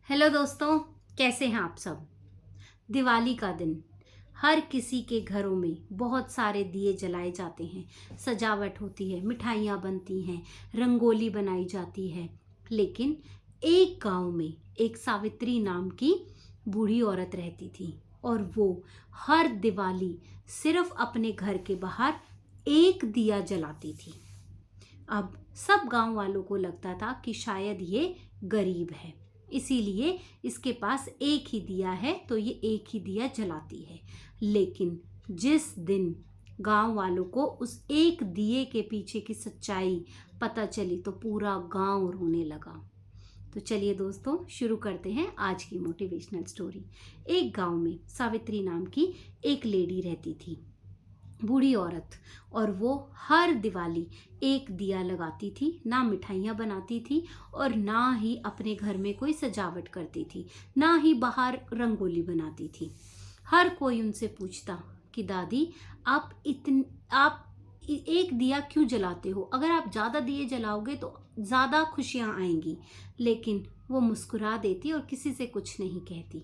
Hello दोस्तों, कैसे हैं आप सब। दिवाली का दिन हर किसी के घरों में बहुत सारे दिए जलाए जाते हैं। सजावट होती है, मिठाइयाँ बनती हैं, रंगोली बनाई जाती है। लेकिन एक गांव में एक सावित्री नाम की बूढ़ी औरत रहती थी और वो हर दिवाली सिर्फ अपने घर के बाहर एक दिया जलाती थी। अब सब गांव वालों को लगता था कि शायद ये गरीब है, इसीलिए इसके पास एक ही दिया है तो ये एक ही दिया जलाती है। लेकिन जिस दिन गांव वालों को उस एक दिए के पीछे की सच्चाई पता चली तो पूरा गांव रोने लगा। तो चलिए दोस्तों, शुरू करते हैं आज की मोटिवेशनल स्टोरी। एक गांव में सावित्री नाम की एक लेडी रहती थी, बूढ़ी औरत। और वो हर दिवाली एक दिया लगाती थी, ना मिठाइयाँ बनाती थी और ना ही अपने घर में कोई सजावट करती थी, ना ही बाहर रंगोली बनाती थी। हर कोई उनसे पूछता कि दादी, आप एक दिया क्यों जलाते हो? अगर आप ज़्यादा दिए जलाओगे तो ज़्यादा खुशियाँ आएंगी। लेकिन वो मुस्कुरा देती और किसी से कुछ नहीं कहती।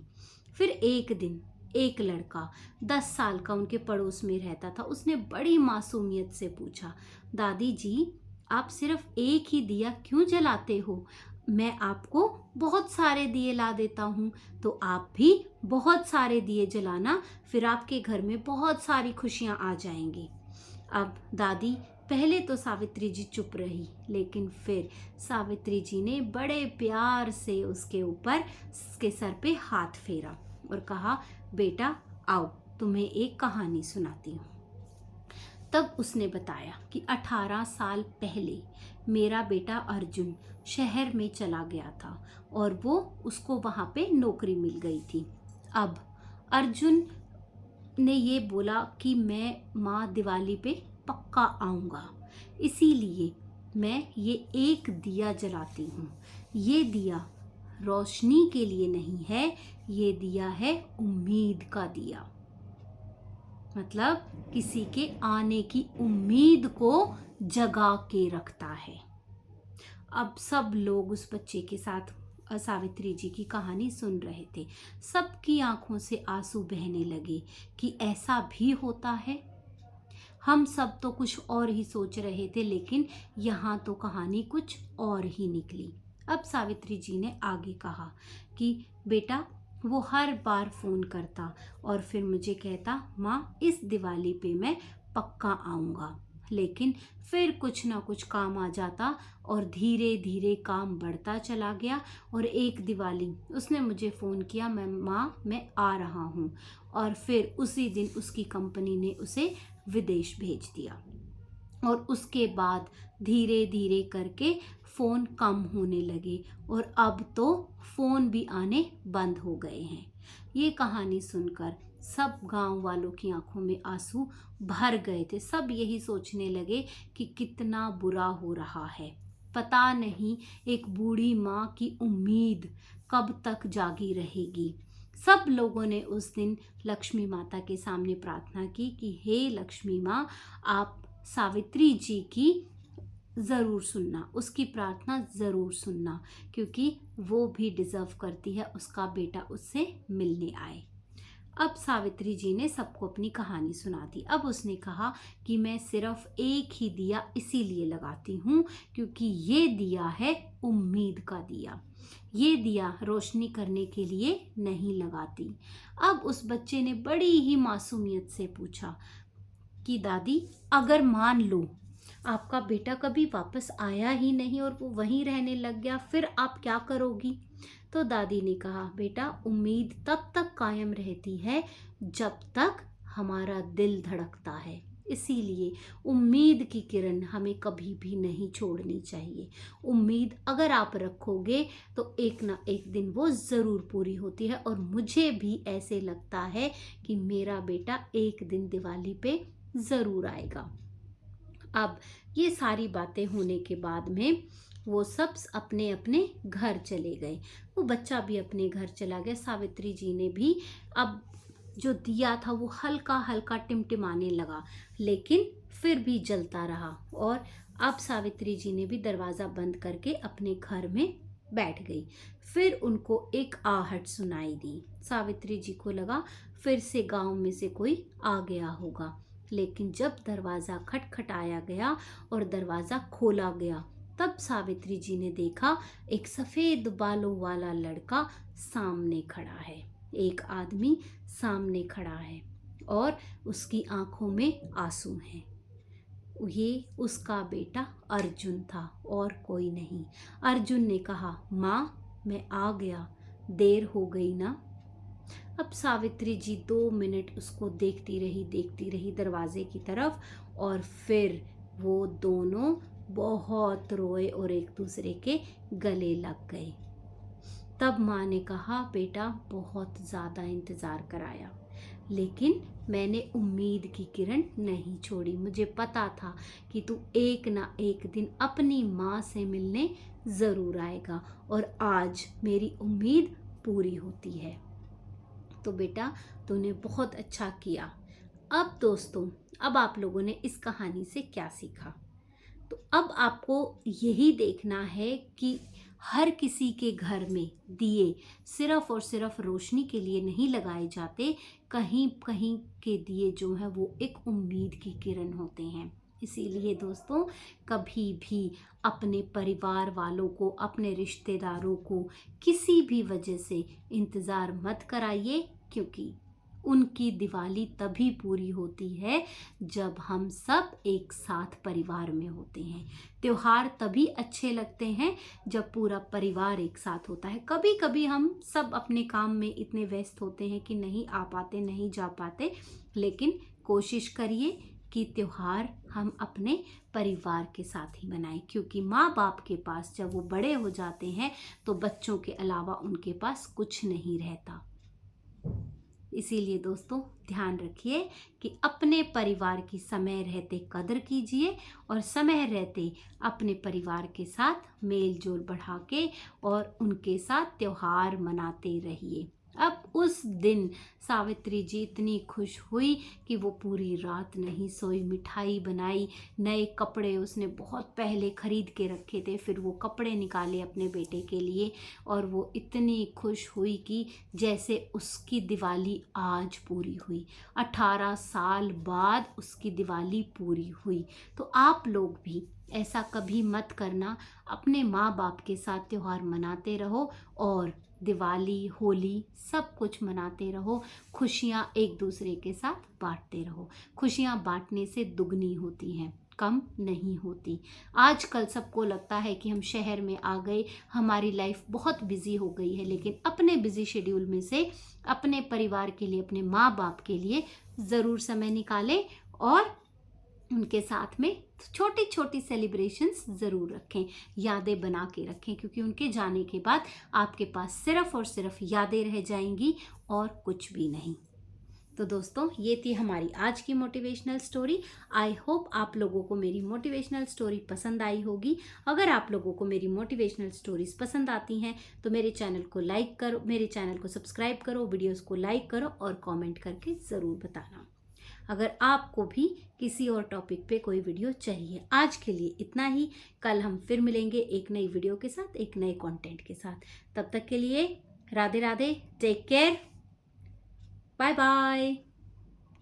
फिर एक दिन एक लड़का 10 साल का उनके पड़ोस में रहता था। उसने बड़ी मासूमियत से पूछा, दादी जी, आप सिर्फ एक ही दिया क्यों जलाते हो? मैं आपको बहुत सारे दिए ला देता हूँ, तो आप भी बहुत सारे दिए जलाना, फिर आपके घर में बहुत सारी खुशियाँ आ जाएंगी। अब दादी पहले तो सावित्री जी चुप रही, लेकिन फिर सावित्री जी ने बड़े प्यार से उसके सर पे हाथ फेरा और कहा, बेटा आओ, तुम्हें एक कहानी सुनाती हूँ। तब उसने बताया कि 18 साल पहले मेरा बेटा अर्जुन शहर में चला गया था और वो उसको वहाँ पे नौकरी मिल गई थी। अब अर्जुन ने ये बोला कि मैं माँ दिवाली पे पक्का आऊँगा, इसीलिए मैं ये एक दिया जलाती हूँ। ये दिया रोशनी के लिए नहीं है, ये दिया है उम्मीद का दिया। मतलब किसी के आने की उम्मीद को जगा के रखता है। अब सब लोग उस बच्चे के साथ सावित्री जी की कहानी सुन रहे थे। सबकी आंखों से आंसू बहने लगे कि ऐसा भी होता है। हम सब तो कुछ और ही सोच रहे थे, लेकिन यहाँ तो कहानी कुछ और ही निकली। अब सावित्री जी ने आगे कहा कि बेटा, वो हर बार फोन करता और फिर मुझे कहता, माँ इस दिवाली पे मैं पक्का आऊँगा। लेकिन फिर कुछ ना कुछ काम आ जाता और धीरे धीरे काम बढ़ता चला गया। और एक दिवाली उसने मुझे फ़ोन किया, मैं आ रहा हूँ। और फिर उसी दिन उसकी कंपनी ने उसे विदेश भेज दिया। और उसके बाद धीरे धीरे करके फ़ोन कम होने लगे और अब तो फ़ोन भी आने बंद हो गए हैं। ये कहानी सुनकर सब गांव वालों की आंखों में आंसू भर गए थे। सब यही सोचने लगे कि कितना बुरा हो रहा है। पता नहीं एक बूढ़ी माँ की उम्मीद कब तक जागी रहेगी। सब लोगों ने उस दिन लक्ष्मी माता के सामने प्रार्थना की कि हे लक्ष्मी माँ, आप सावित्री जी की ज़रूर सुनना, उसकी प्रार्थना ज़रूर सुनना, क्योंकि वो भी डिज़र्व करती है उसका बेटा उससे मिलने आए। अब सावित्री जी ने सबको अपनी कहानी सुना दी। अब उसने कहा कि मैं सिर्फ एक ही दिया इसीलिए लगाती हूँ क्योंकि ये दिया है उम्मीद का दिया। ये दिया रोशनी करने के लिए नहीं लगाती। अब उस बच्चे ने बड़ी ही मासूमियत से पूछा कि दादी, अगर मान लो आपका बेटा कभी वापस आया ही नहीं और वो वहीं रहने लग गया, फिर आप क्या करोगी? तो दादी ने कहा, बेटा उम्मीद तब तक कायम रहती है जब तक हमारा दिल धड़कता है। इसीलिए उम्मीद की किरण हमें कभी भी नहीं छोड़नी चाहिए। उम्मीद अगर आप रखोगे तो एक ना एक दिन वो ज़रूर पूरी होती है। और मुझे भी ऐसे लगता है कि मेरा बेटा एक दिन दिवाली पे ज़रूर आएगा। अब ये सारी बातें होने के बाद में वो सब अपने अपने घर चले गए। वो बच्चा भी अपने घर चला गया। सावित्री जी ने भी अब जो दिया था वो हल्का हल्का टिमटिमाने लगा, लेकिन फिर भी जलता रहा। और अब सावित्री जी ने भी दरवाज़ा बंद करके अपने घर में बैठ गई। फिर उनको एक आहट सुनाई दी। सावित्री जी को लगा फिर से गांव में से कोई आ गया होगा, लेकिन जब दरवाज़ा खटखटाया गया और दरवाज़ा खोला गया, तब सावित्री जी ने देखा एक सफ़ेद बालों वाला लड़का सामने खड़ा है। एक आदमी सामने खड़ा है और उसकी आंखों में आंसू हैं। ये उसका बेटा अर्जुन था और कोई नहीं। अर्जुन ने कहा, माँ मैं आ गया, देर हो गई ना। अब सावित्री जी 2 मिनट उसको देखती रही दरवाजे की तरफ, और फिर वो दोनों बहुत रोए और एक दूसरे के गले लग गए। तब माँ ने कहा, बेटा बहुत ज़्यादा इंतज़ार कराया, लेकिन मैंने उम्मीद की किरण नहीं छोड़ी। मुझे पता था कि तू एक ना एक दिन अपनी माँ से मिलने ज़रूर आएगा, और आज मेरी उम्मीद पूरी होती है। तो बेटा तूने बहुत अच्छा किया। अब दोस्तों, अब आप लोगों ने इस कहानी से क्या सीखा? तो अब आपको यही देखना है कि हर किसी के घर में दिए सिर्फ और सिर्फ रोशनी के लिए नहीं लगाए जाते। कहीं कहीं के दिए जो है वो एक उम्मीद की किरण होते हैं। इसीलिए दोस्तों, कभी भी अपने परिवार वालों को, अपने रिश्तेदारों को किसी भी वजह से इंतज़ार मत कराइए, क्योंकि उनकी दिवाली तभी पूरी होती है जब हम सब एक साथ परिवार में होते हैं। त्योहार तभी अच्छे लगते हैं जब पूरा परिवार एक साथ होता है। कभी कभी हम सब अपने काम में इतने व्यस्त होते हैं कि नहीं आ पाते, नहीं जा पाते, लेकिन कोशिश करिए कि त्योहार हम अपने परिवार के साथ ही मनाएं, क्योंकि माँ बाप के पास जब वो बड़े हो जाते हैं तो बच्चों के अलावा उनके पास कुछ नहीं रहता। इसीलिए दोस्तों, ध्यान रखिए कि अपने परिवार की समय रहते कदर कीजिए, और समय रहते अपने परिवार के साथ मेल जोल बढ़ा के और उनके साथ त्योहार मनाते रहिए। अब उस दिन सावित्री जी इतनी खुश हुई कि वो पूरी रात नहीं सोई, मिठाई बनाई, नए कपड़े उसने बहुत पहले खरीद के रखे थे, फिर वो कपड़े निकाले अपने बेटे के लिए, और वो इतनी खुश हुई कि जैसे उसकी दिवाली आज पूरी हुई। 18 साल बाद उसकी दिवाली पूरी हुई। तो आप लोग भी ऐसा कभी मत करना, अपने माँ बाप के साथ त्योहार मनाते रहो और दिवाली, होली सब कुछ मनाते रहो। खुशियाँ एक दूसरे के साथ बांटते रहो। खुशियाँ बांटने से दुगनी होती हैं, कम नहीं होती। आजकल सबको लगता है कि हम शहर में आ गए, हमारी लाइफ बहुत बिजी हो गई है, लेकिन अपने बिजी शेड्यूल में से अपने परिवार के लिए, अपने माँ बाप के लिए ज़रूर समय निकालें और उनके साथ में छोटी छोटी सेलिब्रेशंस ज़रूर रखें, यादें बना के रखें, क्योंकि उनके जाने के बाद आपके पास सिर्फ और सिर्फ यादें रह जाएंगी और कुछ भी नहीं। तो दोस्तों, ये थी हमारी आज की मोटिवेशनल स्टोरी। आई होप आप लोगों को मेरी मोटिवेशनल स्टोरी पसंद आई होगी। अगर आप लोगों को मेरी मोटिवेशनल स्टोरीज पसंद आती हैं तो मेरे चैनल को लाइक करो, मेरे चैनल को सब्सक्राइब करो, वीडियोस को लाइक करो और कमेंट करके ज़रूर बताना। अगर आपको भी किसी और टॉपिक पे कोई वीडियो चाहिए। आज के लिए इतना ही। कल हम फिर मिलेंगे एक नई वीडियो के साथ, एक नए कंटेंट के साथ। तब तक के लिए Radhe Radhe, take care, bye bye.